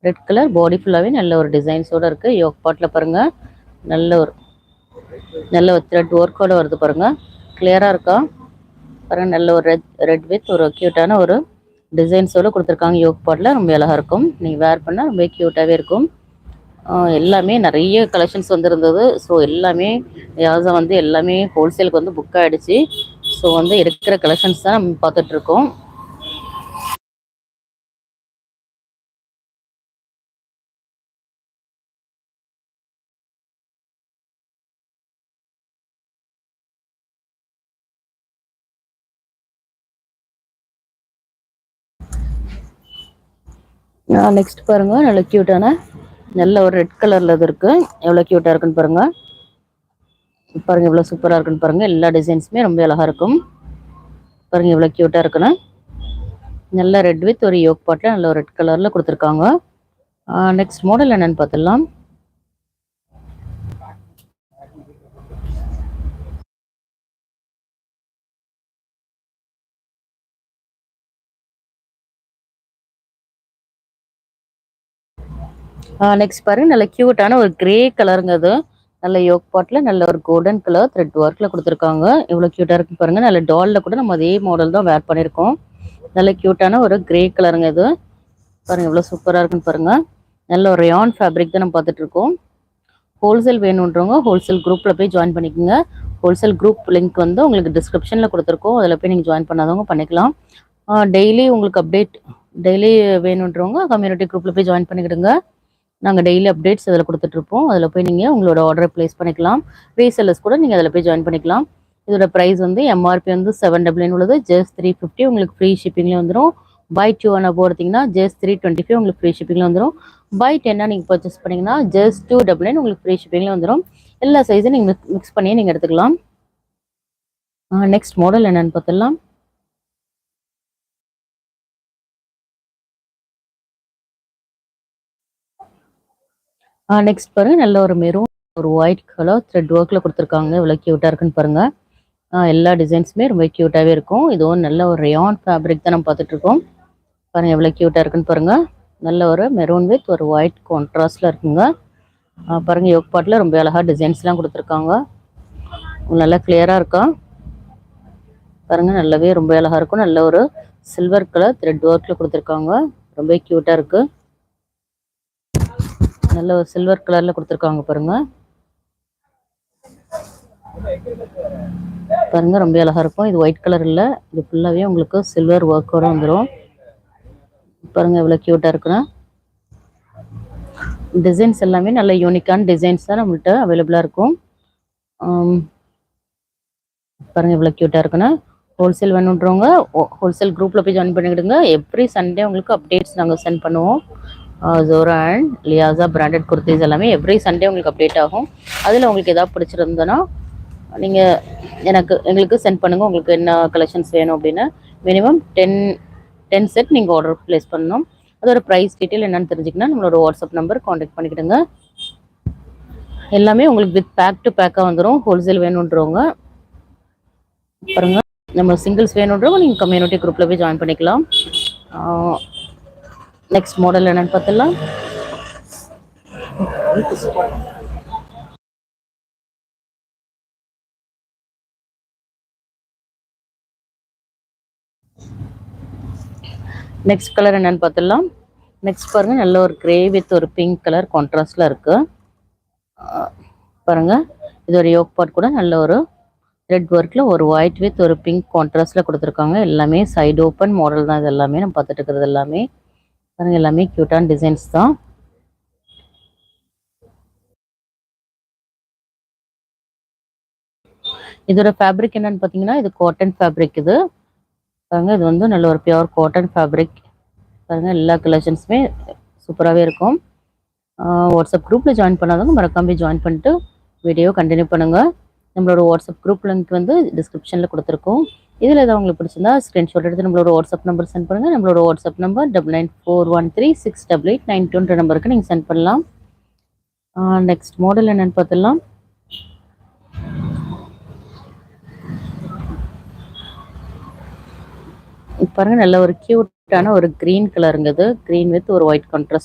Red colour body ஃபுல்லாகவே நல்ல ஒரு டிசைன்ஸோடு இருக்குது. யோக் பாட்டில் பாருங்கள், நல்ல ஒரு த்ரெட் ஒர்க்கோட வருது பாருங்கள். கிளியராக இருக்கா பாருங்கள். நல்ல ஒரு ரெட் வித் ஒரு க்யூட்டான ஒரு டிசைன்ஸோடு கொடுத்துருக்காங்க. யோக் பாட்டில் ரொம்ப அழகாக இருக்கும். நீங்கள் வேர் பண்ணால் ரொம்ப க்யூட்டாகவே இருக்கும். எல்லாமே நிறைய கலெக்ஷன்ஸ் வந்துருந்தது. ஸோ எல்லாமே யாசா வந்து எல்லாமே ஹோல்சேலுக்கு வந்து புக் ஆகிடுச்சு. ஸோ வந்து இருக்கிற கலெக்ஷன்ஸ் தான் நம்ம பார்த்துட்ருக்கோம். நெக்ஸ்ட் பாருங்க, நல்ல க்யூட்டான நல்ல ஒரு ரெட் கலர்ல இது இருக்கு. எவ்வளோ க்யூட்டாக இருக்குன்னு பாருங்க. பாருங்க எவ்வளோ சூப்பராக இருக்குன்னு பாருங்க. எல்லா டிசைன்ஸுமே ரொம்ப அழகாக இருக்கும். பாருங்க எவ்வளோ க்யூட்டாக இருக்குன்னு. நல்ல ரெட் வித் ஒரு யோக் பாட்டில் நல்ல ஒரு ரெட் கலரில் கொடுத்துருக்காங்க. நெக்ஸ்ட் மாடல் என்னன்னு பார்த்துடலாம். நெக்ஸ்ட் பாருங்க, நல்ல க்யூட்டான ஒரு கிரே கலருங்க. அது நல்ல யோக் பாட்டில் நல்ல ஒரு கோல்டன் கலர் த்ரெட் ஒர்க்கில் கொடுத்துருக்காங்க. எவ்வளோ க்யூட்டாக இருக்குன்னு பாருங்க. நல்ல டாலில் கூட நம்ம அதே மாடல் தான் வேர் பண்ணியிருக்கோம். நல்ல க்யூட்டான ஒரு கிரே கலருங்க. இது பாருங்க எவ்வளோ சூப்பராக இருக்குன்னு பாருங்க. நல்ல ஒரு ரயான் ஃபேப்ரிக் தான் நம்ம பார்த்துட்டு இருக்கோம். ஹோல்சேல் வேணுன்றவங்க ஹோல்சேல் குரூப்பில் போய் ஜாயின் பண்ணிக்கோங்க. ஹோல்சேல் குரூப் லிங்க் வந்து உங்களுக்கு டிஸ்கிரிப்ஷனில் கொடுத்துருக்கோம். அதில் போய் நீங்கள் ஜாயின் பண்ணாதவங்க பண்ணிக்கலாம். டெய்லி உங்களுக்கு அப்டேட் டெய்லி வேணுன்றவங்க கம்யூனிட்டி குரூப்பில் போய் ஜாயின் பண்ணிக்கிடுங்க. நாங்கள் டெய்லி அப்டேட்ஸ் அதில் கொடுத்துட்ருப்போம். அதில் போய் நீங்கள் உங்களோட ஆர்டரை ப்ளேஸ் பண்ணிக்கலாம். ரீசெல்லர்ஸ் கூட நீங்கள் அதில் போய் ஜாயின் பண்ணிக்கலாம். இதோட ப்ரைஸ் வந்து எம்ஆர்பி வந்து 799 உள்ளது. ஜஸ்ட் 350 உங்களுக்கு ஃப்ரீ ஷிப்பிங்லேயே வந்துடும். பை 2 ஒன்று போகிறீங்கன்னா ஜஸ்ட் 325 உங்களுக்கு ஃப்ரீ ஷிப்பிங்கில் வந்துடும். பை 10 நீங்கள் பர்ச்சேஸ் பண்ணிங்கன்னா ஜஸ்ட் 299 உங்களுக்கு ஃப்ரீ ஷிப்பிங்கில் வந்துடும். எல்லா சைஸும் நீங்கள் மிக்ஸ் பண்ணி நீங்கள் எடுத்துக்கலாம். நெக்ஸ்ட் மாடல் என்னென்னு பார்த்துடலாம். நெக்ஸ்ட் பாருங்க, நல்ல ஒரு மெரூன் ஒரு ஒயிட் கலர் த்ரெட் ஒர்க்கில் கொடுத்துருக்காங்க. இவ்வளோ க்யூட்டாக இருக்குன்னு பாருங்க. எல்லா டிசைன்ஸுமே ரொம்ப க்யூட்டாகவே இருக்கும். இதுவும் நல்ல ஒரு ரயான் ஃபேப்ரிக் தான் நம்ம பார்த்துட்ருக்கோம். பாருங்கள் எவ்வளோ க்யூட்டாக இருக்குன்னு பாருங்கள். நல்ல ஒரு மெரூன் வித் ஒரு ஒயிட் கான்ட்ராஸ்டில் இருக்குங்க. பாருங்கள் யோக் பாட்டில் ரொம்ப அழகாக டிசைன்ஸ்லாம் கொடுத்துருக்காங்க. நல்லா கிளியராக இருக்கா பாருங்கள். நல்லாவே ரொம்ப அழகாக இருக்கும். நல்ல ஒரு சில்வர் கலர் த்ரெட் ஒர்க்கில் கொடுத்துருக்காங்க. ரொம்ப க்யூட்டாக இருக்குது. நல்ல ஒரு சில்வர் கலர்ல கொடுத்துருக்காங்க பாருங்க. பாருங்க ரொம்ப அழகா இருக்கும். இது ஒயிட் கலர் இல்ல, இது ஃபுல்லாவே உங்களுக்கு சில்வர் ஒர்க்கோட வந்துடும். பாருங்க எவ்வளவு கியூட்டா இருக்குன்னா. டிசைன்ஸ் எல்லாமே நல்ல யூனிக்கான டிசைன்ஸ் தான் நம்மள்ட்ட அவைலபிளா இருக்கும். பாருங்க எவ்வளவு கியூட்டா இருக்குன்னா. ஹோல்சேல் வேணுன்றவங்க ஹோல்சேல் குரூப்ல போய் ஜாயின் பண்ணிக்கிடுங்க. எவ்ரி சண்டே உங்களுக்கு அப்டேட்ஸ் நாங்கள் சென்ட் பண்ணுவோம். ஜோரா அண்ட் லியாசா பிராண்டட் குர்த்திஸ் எல்லாமே எவ்ரி சண்டே உங்களுக்கு அப்டேட் ஆகும். அதில் உங்களுக்கு எதாவது பிடிச்சிருந்ததுன்னா நீங்கள் எங்களுக்கு சென்ட் பண்ணுங்கள். உங்களுக்கு என்ன கலெக்ஷன்ஸ் வேணும் அப்படின்னு. மினிமம் 10 செட் நீங்கள் ஆர்டர் ப்ளேஸ் பண்ணணும். அதோட ப்ரைஸ் டீட்டெயில் என்னென்னு தெரிஞ்சுக்கணும் நம்மளோட வாட்ஸ்அப் நம்பர் காண்டாக்ட் பண்ணிக்கிடுங்க. எல்லாமே உங்களுக்கு வித் பேக் டு பேக்காக வந்துடும். ஹோல்சேல் வேணுன்றவங்க பாருங்க. நம்ம சிங்கிள்ஸ் வேணுன்றவங்க நீங்கள் கம்யூனிட்டி குரூப்பில் போய் ஜாயின் பண்ணிக்கலாம். நெக்ஸ்ட் மாடல் என்னன்னு பார்த்துலாம். நெக்ஸ்ட் கலர் என்னன்னு பார்த்துடலாம். நெக்ஸ்ட் பாருங்க, நல்ல ஒரு கிரே வித் ஒரு பிங்க் கலர் கான்ட்ராஸ்ட்ல இருக்கு. பாருங்க இது ஒரு யோக் பாட் கூட நல்ல ஒரு ரெட் ஒர்க்ல ஒரு ஒயிட் வித் ஒரு பிங்க் கான்ட்ராஸ்ட்ல கொடுத்துருக்காங்க. எல்லாமே சைடு ஓப்பன் மாடல் தான். இது எல்லாமே நம்ம பார்த்துட்டு இருக்கிறது எல்லாமே பாருங்க. எல்லாமே கியூட்டான டிசைன்ஸ் தான். இதோட ஃபேப்ரிக் என்னன்னு பார்த்தீங்கன்னா இது காட்டன் ஃபேப்ரிக். இது பாருங்க, இது வந்து நல்ல ஒரு பியூர் காட்டன் ஃபேப்ரிக். பாருங்க எல்லா கலெக்ஷன்ஸுமே சூப்பராகவே இருக்கும். வாட்ஸ்அப் குரூப்பில் ஜாயின் பண்ணாதவங்க மறக்காம ஜாயின் பண்ணிட்டு வீடியோ கண்டினியூ பண்ணுங்கள். நம்மளோட வாட்ஸ்அப் குரூப் லிங்க் வந்து டிஸ்கிரிப்ஷனில் கொடுத்துருக்கோம். இதில் ஏதாவது உங்களுக்கு பிடிச்சிருந்தா ஸ்க்ரீன்ஷாட் எடுத்து நம்மளோட வாட்ஸ்அப் நம்பர் சென்ட் பண்ணுங்கள். நம்மளோட வாட்ஸ்அப் நம்பர் 9941368892 நம்பருக்கு நீங்கள் சென்ட் பண்ணலாம். நெக்ஸ்ட் மாடல் என்னென்னு பார்த்துடலாம். பாருங்க நல்ல ஒரு கியூட்டான ஒரு கிரீன் கலருங்க. இது கிரீன் வித் ஒரு ஒயிட் கான்ட்ராஸ்ட்